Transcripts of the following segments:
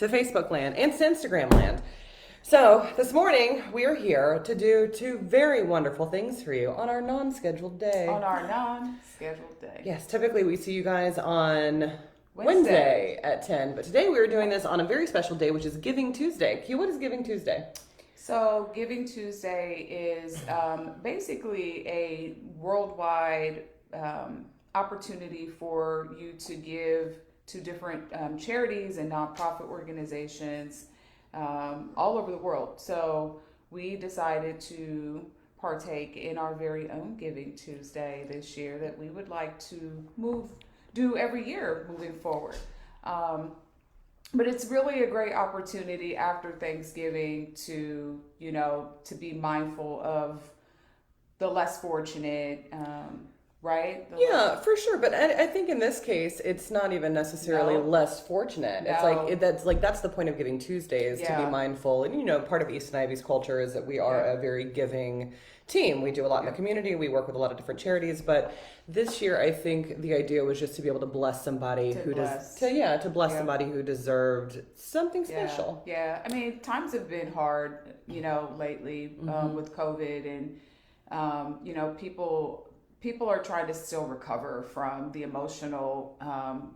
to Facebook land, and to Instagram land. So this morning we are here to do two very wonderful things for you on our non-scheduled day. On our non-scheduled day. Yes, typically we see you guys on Wednesday at 10, but today we are doing this on a very special day, which is Giving Tuesday. Q, what is Giving Tuesday? So Giving Tuesday is basically a worldwide opportunity for you to give to different charities and nonprofit organizations all over the world. So we decided to partake in our very own Giving Tuesday this year that we would like to do every year moving forward. But it's really a great opportunity after Thanksgiving to be mindful of the less fortunate, right? For sure. But I think in this case, it's not even necessarily less fortunate. No. It's that's the point of Giving Tuesday is to be mindful. And, part of East and Ivy's culture is that we are a very giving team. We do a lot in the community. We work with a lot of different charities. But this year, I think the idea was just to be able to bless somebody somebody who deserved something special. Yeah. I mean, times have been hard, lately with COVID and, people are trying to still recover from the emotional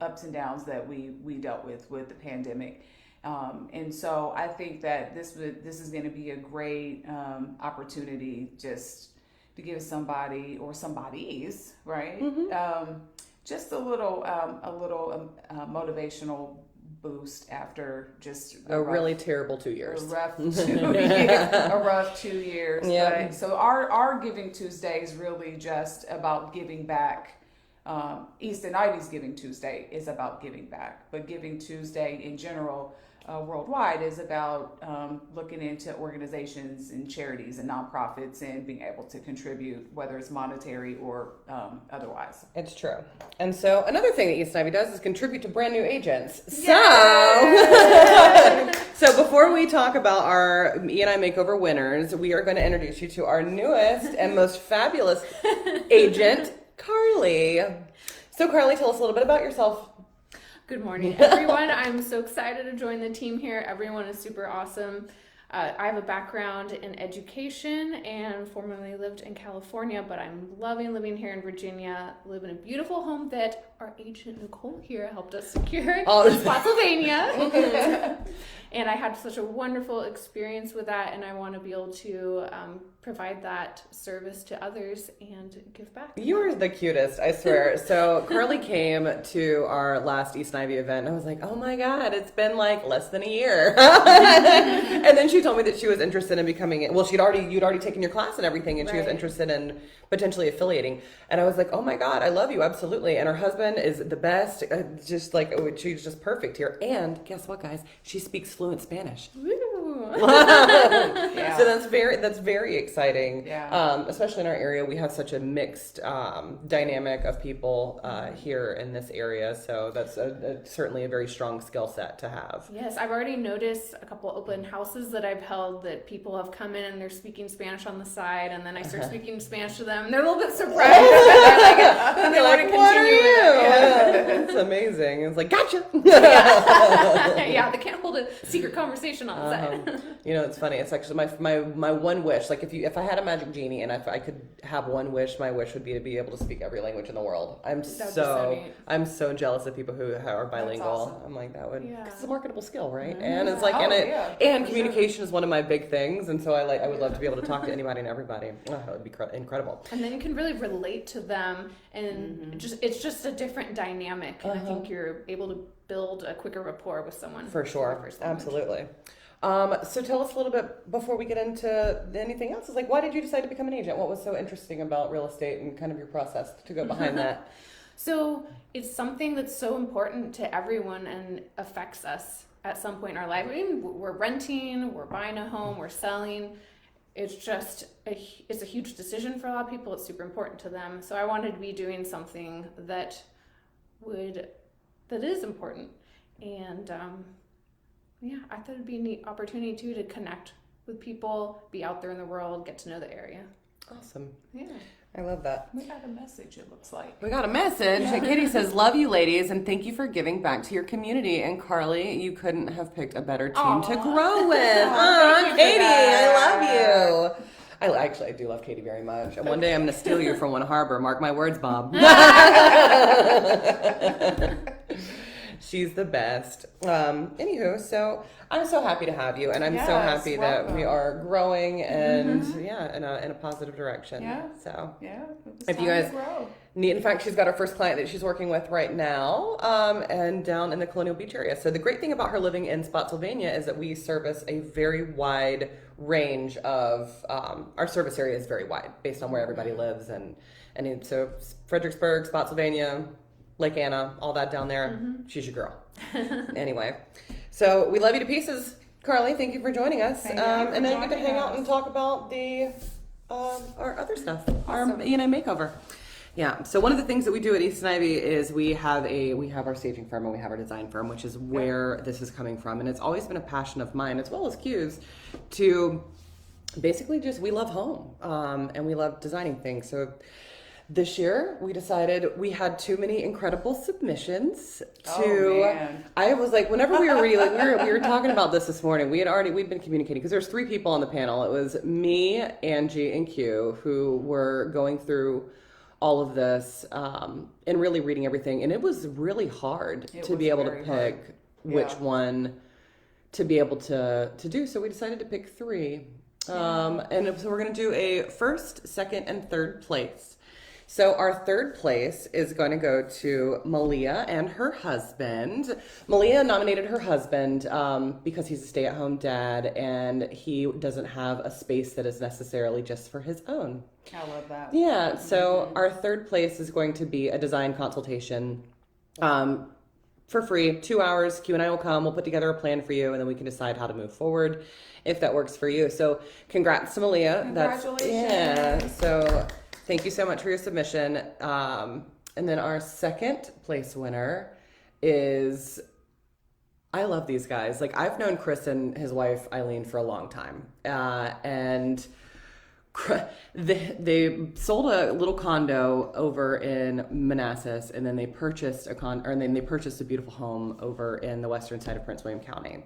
ups and downs that we dealt with the pandemic. And so I think that this is going to be a great opportunity just to give somebody or somebody's, right? Just a little motivational boost after just a really terrible 2 years. A rough 2 years. Yeah. Right? So our Giving Tuesday is really just about giving back. East and Ivy's Giving Tuesday is about giving back, but Giving Tuesday in general worldwide is about looking into organizations and charities and nonprofits and being able to contribute, whether it's monetary or otherwise. It's true. And so another thing that East and Ivy does is contribute to brand new agents. So before we talk about our E&I Makeover winners, we are going to introduce you to our newest and most fabulous agent, Karli. So Karli, tell us a little bit about yourself. Good morning, everyone. I'm so excited to join the team here. Everyone is super awesome. I have a background in education and formerly lived in California, but I'm loving living here in Virginia. Live in a beautiful home that our agent Nicole here helped us secure in Spotsylvania. And I had such a wonderful experience with that, and I want to be able to provide that service to others and give back. You are the cutest, I swear. So Karli came to our last East and Ivy event, and I was like, oh my God, it's been like less than a year. And then she told me that she was interested in becoming, you'd already taken your class and everything, and she was interested in potentially affiliating. And I was like, oh my God, I love you, absolutely. And her husband is the best, she's just perfect here. And guess what, guys? She speaks fluent Spanish. So that's very exciting. Especially in our area, we have such a mixed dynamic of people here in this area. So that's certainly a very strong skill set to have. Yes, I've already noticed a couple open houses that I've held that people have come in and they're speaking Spanish on the side, and then I start speaking Spanish to them, and they're a little bit surprised. They want to continue. What are you? It's amazing. It's like, gotcha. Yeah, they can't hold a secret conversation on the side. It's funny. It's actually my one wish. Like if I had a magic genie and if I could have one wish, my wish would be to be able to speak every language in the world. I'm so jealous of people who are bilingual. Awesome. I'm like, that would, Yeah. 'cause it's a marketable skill, right? Mm-hmm. And it's like, and communication is one of my big things. And so I would love to be able to talk to anybody and everybody. Oh, that would be incredible. And then you can really relate to them, and it's just a different dynamic. And I think you're able to build a quicker rapport with someone. For sure. Absolutely. So tell us a little bit before we get into anything else. It's like, why did you decide to become an agent? What was so interesting about real estate and kind of your process to go behind that? So it's something that's so important to everyone and affects us at some point in our life. I mean, we're renting, we're buying a home, we're selling. It's just it's a huge decision for a lot of people. It's super important to them. So I wanted to be doing something that is important. And I thought it'd be a neat opportunity to connect with people, be out there in the world, get to know the area. Awesome. Yeah. I love that. We got a message, it looks like. We got a message. Katie says, love you ladies and thank you for giving back to your community. And Karli, you couldn't have picked a better team to grow with. Aw, Katie, I love you. I do love Katie very much. And one day I'm going to steal you from One Harbor. Mark my words, Bob. She's the best. Anywho, so I'm so happy to have you, and I'm so happy that we are growing and in a positive direction. Yeah. So if you guys need, in fact, she's got her first client that she's working with right now, and down in the Colonial Beach area. So the great thing about her living in Spotsylvania is that we service a very wide range of our service area is very wide based on where everybody lives, and so Fredericksburg, Spotsylvania, Lake Anna, all that down there. She's your girl. Anyway, so we love you to pieces, Karli. Thank you for joining us. And then we get to hang out and talk about the our other stuff, our makeover. Yeah. So one of the things that we do at East and Ivy is we have our staging firm and we have our design firm, which is where this is coming from. And it's always been a passion of mine, as well as Q's, to basically we love home and we love designing things. So this year, we decided we had too many incredible submissions I was like, whenever we were reading, we were talking about this morning. We'd been communicating because there's 3 people on the panel. It was me, Angie, and Q who were going through all of this and really reading everything. And it was really hard to be able to pick which one to be able to do. So we decided to pick 3. And so we're going to do a first, second, and third place. So our third place is going to go to Malia and her husband. Malia nominated her husband because he's a stay-at-home dad and he doesn't have a space that is necessarily just for his own. I love that. Yeah, so our third place is going to be a design consultation for free, 2 hours. Q and I will come, we'll put together a plan for you, and then we can decide how to move forward if that works for you. So congrats to Malia. Congratulations. So thank you so much for your submission. And then our second place winner is, I love these guys. Like, I've known Chris and his wife, Eileen, for a long time. And they sold a little condo over in Manassas, and then they purchased a beautiful home over in the western side of Prince William County.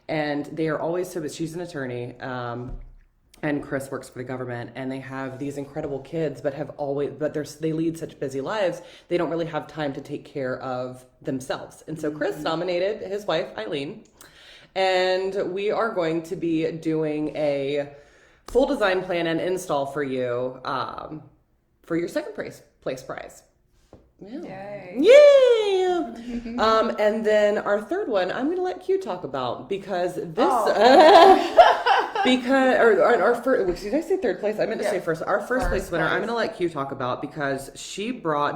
And they are always she's an attorney, and Chris works for the government, and they have these incredible kids, but they lead such busy lives, they don't really have time to take care of themselves. And so Chris nominated his wife, Eileen, and we are going to be doing a full design plan and install for you for your second place prize. Yeah. Yay! And then our third one, I'm going to let Q talk about because this, our first, did I say third place? I meant to say first. Our first place winner, I'm going to let Q talk about because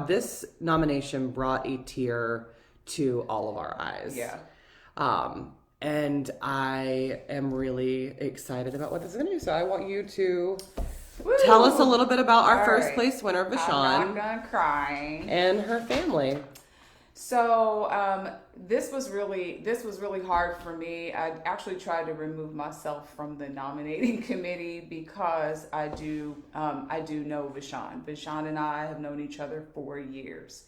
this nomination brought a tear to all of our eyes. Yeah. And I am really excited about what this is going to do. So I want you to tell us a little bit about our first place winner, Vashon. I'm not gonna cry. And her family. So this was really hard for me. I actually tried to remove myself from the nominating committee because I do know Vashon. Vashon and I have known each other for years.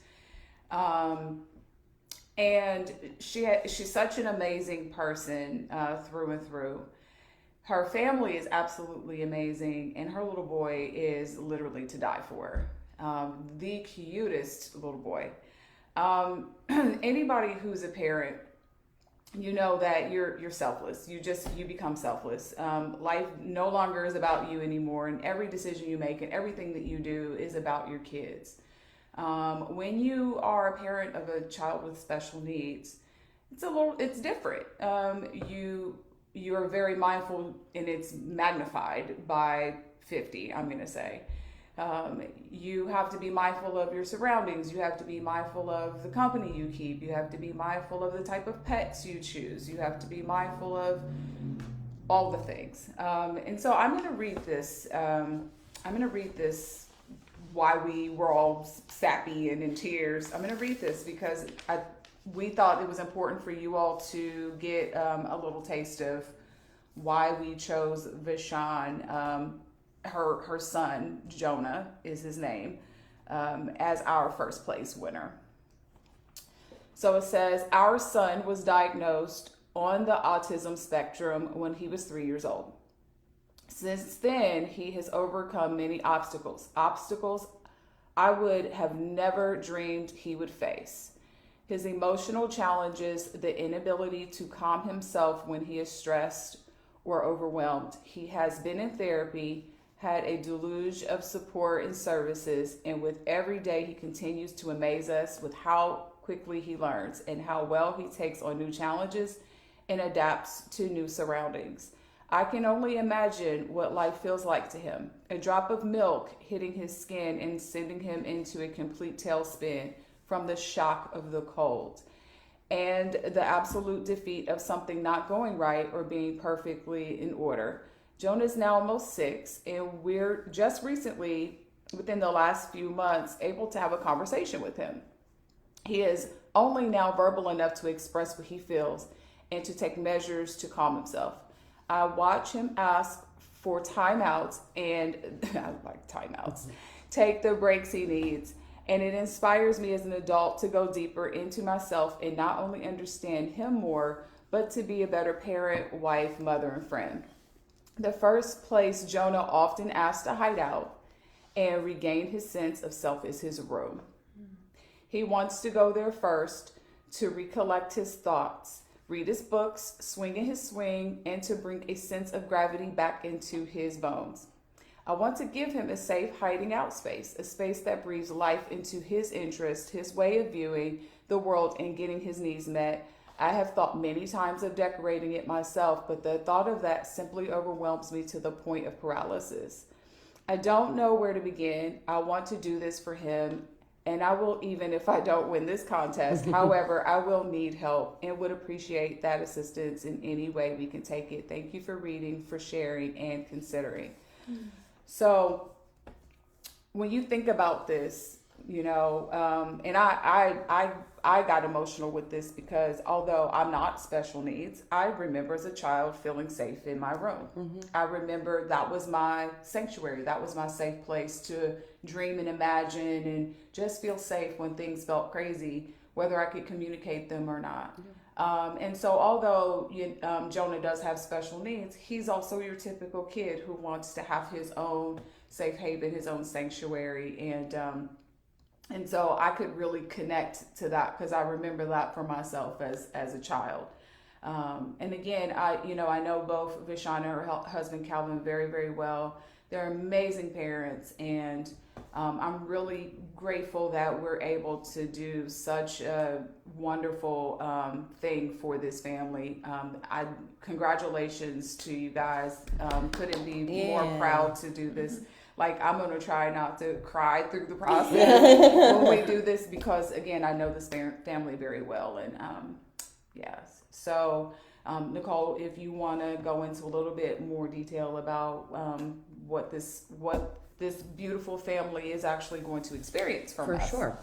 And she's such an amazing person through and through. Her family is absolutely amazing, and her little boy is literally to die for. The cutest little boy. Anybody who's a parent, you know that you're selfless. You become selfless. Life no longer is about you anymore, and every decision you make and everything that you do is about your kids. When you are a parent of a child with special needs, it's different. You are very mindful, and it's magnified by 50, I'm going to say. You have to be mindful of your surroundings. You have to be mindful of the company you keep. You have to be mindful of the type of pets you choose. You have to be mindful of all the things. And so I'm going to read this. Why we were all sappy and in tears. I'm going to read this because we thought it was important for you all to get a little taste of why we chose Vashon. her son, Jonah is his name, as our first place winner. So it says, our son was diagnosed on the autism spectrum when he was 3 years old. Since then, he has overcome many obstacles I would have never dreamed he would face. His emotional challenges, the inability to calm himself when he is stressed or overwhelmed. He has been in therapy, had a deluge of support and services, and with every day he continues to amaze us with how quickly he learns and how well he takes on new challenges and adapts to new surroundings. I can only imagine what life feels like to him. A drop of milk hitting his skin and sending him into a complete tailspin from the shock of the cold. And the absolute defeat of something not going right or being perfectly in order. Jonah is now almost 6, and we're just recently, within the last few months, able to have a conversation with him. He is only now verbal enough to express what he feels and to take measures to calm himself. I watch him ask for timeouts, and I like timeouts, take the breaks he needs. And it inspires me as an adult to go deeper into myself and not only understand him more, but to be a better parent, wife, mother, and friend. The first place Jonah often asks to hide out and regain his sense of self is his room. He wants to go there first to recollect his thoughts, read his books, swing in his swing, and to bring a sense of gravity back into his bones. I want to give him a safe hiding out space, a space that breathes life into his interest, his way of viewing the world and getting his needs met. I have thought many times of decorating it myself, but the thought of that simply overwhelms me to the point of paralysis. I don't know where to begin. I want to do this for him, and I will, even if I don't win this contest. However, I will need help and would appreciate that assistance in any way we can take it. Thank you for reading, for sharing, and considering. So when you think about this, you know, and I got emotional with this because although I'm not special needs, I remember as a child feeling safe in my room. I remember that was my sanctuary. That was my safe place to dream and imagine and just feel safe when things felt crazy, whether I could communicate them or not. And so although Jonah does have special needs, he's also your typical kid who wants to have his own safe haven, his own sanctuary. And so I could really connect to that because I remember that for myself as a child. And again, I know both Vishana and her husband Calvin very, very well. They're amazing parents, and I'm really grateful that we're able to do such a wonderful thing for this family. Congratulations to you guys. Couldn't be more proud to do this. Like, I'm going to try not to cry through the process when we do this because, again, I know this family very well. And yes. So, Nicole, if you want to go into a little bit more detail about what this beautiful family is actually going to experience from us. For sure.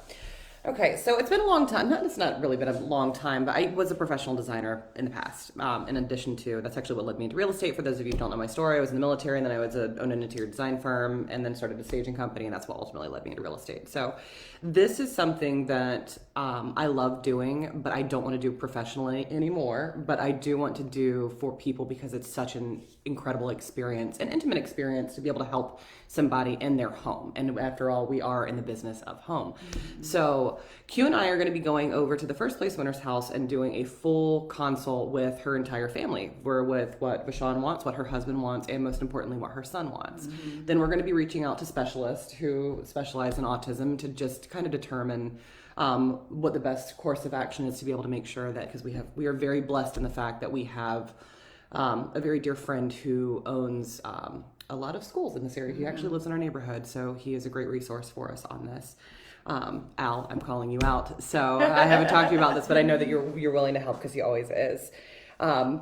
Okay, so it's been a long time. It's not really been a long time, but I was a professional designer in the past. In addition to, that's actually what led me into real estate. For those of you who don't know my story, I was in the military, and then I owned an interior design firm, and then started a staging company, and that's what ultimately led me into real estate. So this is something that I love doing, but I don't want to do professionally anymore. But I do want to do for people because it's such an incredible experience, an intimate experience to be able to help somebody in their home. And after all, we are in the business of home. Mm-hmm. So Q and I are going to be going over to the first place winner's house and doing a full consult with her entire family. We're with what Vashon wants, what her husband wants, and most importantly, what her son wants. Mm-hmm. Then we're going to be reaching out to specialists who specialize in autism to just kind of determine what the best course of action is to be able to make sure that, because we are very blessed in the fact that we have a very dear friend who owns a lot of schools in this area. He actually lives in our neighborhood, so he is a great resource for us on this. Al, I'm calling you out. So I haven't talked to you about this, but I know that you're willing to help because he always is. And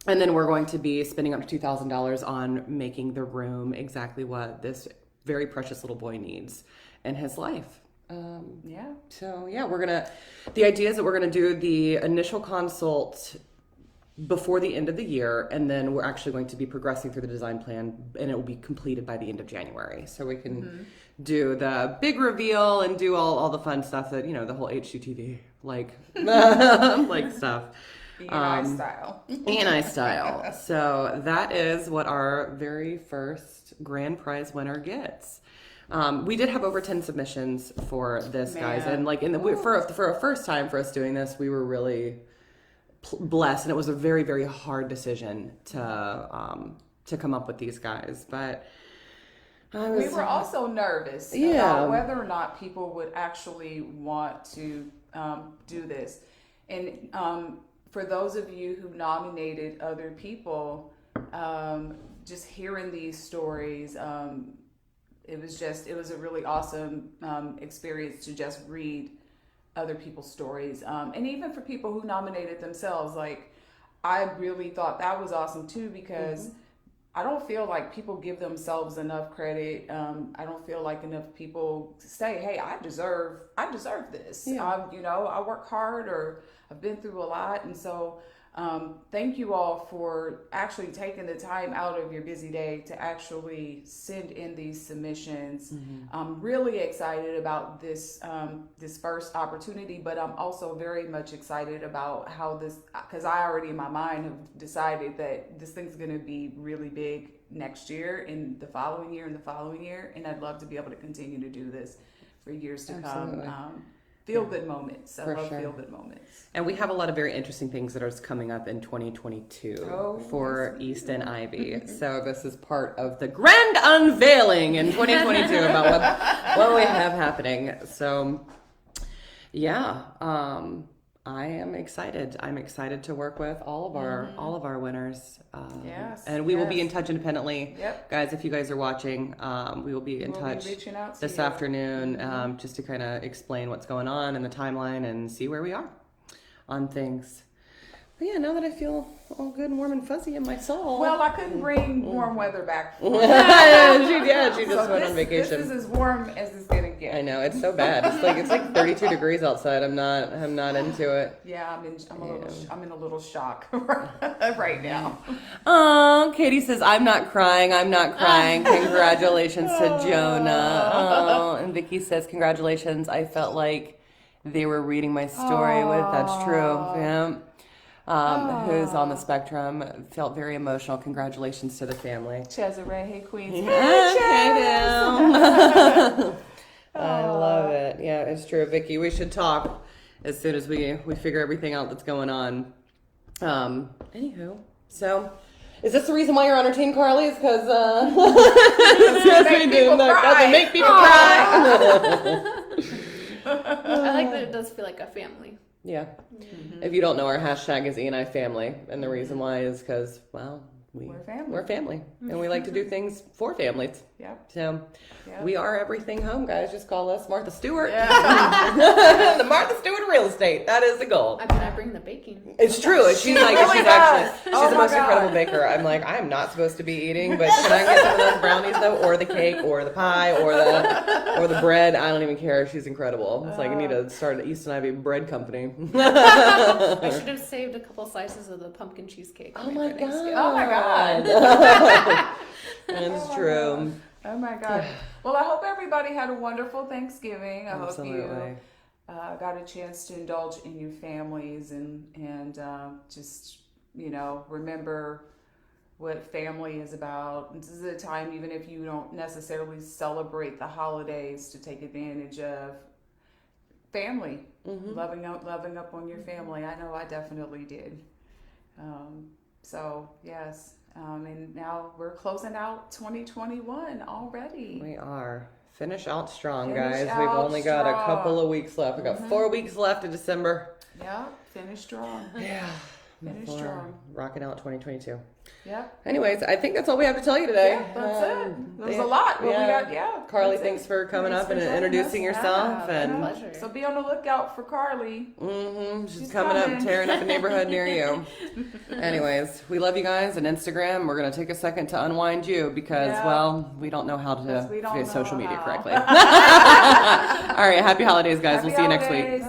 then we're going to be spending up to $2,000 on making the room exactly what this very precious little boy needs in his life. So yeah, the idea is that we're gonna do the initial consult before the end of the year, and then we're actually going to be progressing through the design plan, and it will be completed by the end of January. So we can do the big reveal and do all the fun stuff that, the whole HGTV like stuff. E&I style. E&I style. So that is what our very first grand prize winner gets. We did have over 10 submissions for this, guys, and for a first time for us doing this, we were really blessed, and it was a very, very hard decision to come up with these guys. But we were also nervous about whether or not people would actually want to do this. And for those of you who nominated other people, just hearing these stories, it was a really awesome experience to just read other people's stories. And even for people who nominated themselves, I really thought that was awesome too, because I don't feel like people give themselves enough credit. I don't feel like enough people say, hey, I deserve this. Yeah. I work hard, or I've been through a lot. And so thank you all for actually taking the time out of your busy day to actually send in these submissions. I'm really excited about this first opportunity, but I'm also very much excited about how this, because I already in my mind have decided that this thing's going to be really big next year and the following year and the following year, and I'd love to be able to continue to do this for years to Absolutely. come. Feel-good moments. I love feel-good moments. And we have a lot of very interesting things that are coming up in 2022 for East and Ivy. So this is part of the grand unveiling in 2022 about what we have happening. So, yeah, I am excited. I'm excited to work with all of our winners. And we will be in touch independently. Yep. Guys, if you guys are watching, we will be in touch reaching out to this you. afternoon, just to kind of explain what's going on and the timeline and see where we are on things. But yeah, now that I feel all good and warm and fuzzy in my soul. Well, I couldn't bring warm weather back. she just went on vacation. This is as warm as it's gonna get. I know, it's so bad. It's like 32 degrees outside. I'm not into it. Yeah, I'm in a little shock right now. Oh, Katie says, I'm not crying. Congratulations to Jonah. Oh, and Vicky says, congratulations. I felt like they were reading my story with. That's true. Yeah. Who's on the spectrum, felt very emotional. Congratulations to the family. Cesare, hey Queens. I love it. Yeah, it's true. Vicky, we should talk as soon as we figure everything out that's going on. Anywho, so is this the reason why you're on our team, Karli? Is because we make people cry. I like that it does feel like a family. Yeah. If you don't know, our hashtag is E&I family. And the reason why is because, well, we're family. And we like to do things for families. Yep. So Yep. we are everything home, guys. Just call us Martha Stewart. Yeah. The Martha Stewart of real estate. That is the goal. I mean, I bring the baking. It's true. She's the most incredible baker. I'm like, I am not supposed to be eating, but can I get some of those brownies though, or the cake, or the pie, or the bread? I don't even care. She's incredible. It's like I need to start an East and Ivy bread company. I should have saved a couple slices of the pumpkin cheesecake. Oh my god! Oh my god! That's true. Oh my god! Well, I hope everybody had a wonderful Thanksgiving. I hope you got a chance to indulge in your families and just remember what family is about. This is a time, even if you don't necessarily celebrate the holidays, to take advantage of family, loving up on your family. I know I definitely did. So yes, and now we're closing out 2021 already. We are. Finish out strong, guys. We've only got a couple of weeks left. We've got 4 weeks left of December. Yeah, finish strong. Yeah. Finish strong. Rocking out 2022. Yep. Anyways, I think that's all we have to tell you today. Yeah, that's it. There was a lot. Karli, thanks for coming up and introducing yourself. And pleasure. So be on the lookout for Karli. She's coming up, tearing up a neighborhood near you. Anyways, we love you guys. And Instagram, we're going to take a second to unwind you because, well, we don't know how to do social media correctly. All right. Happy holidays, guys. We'll see you next week.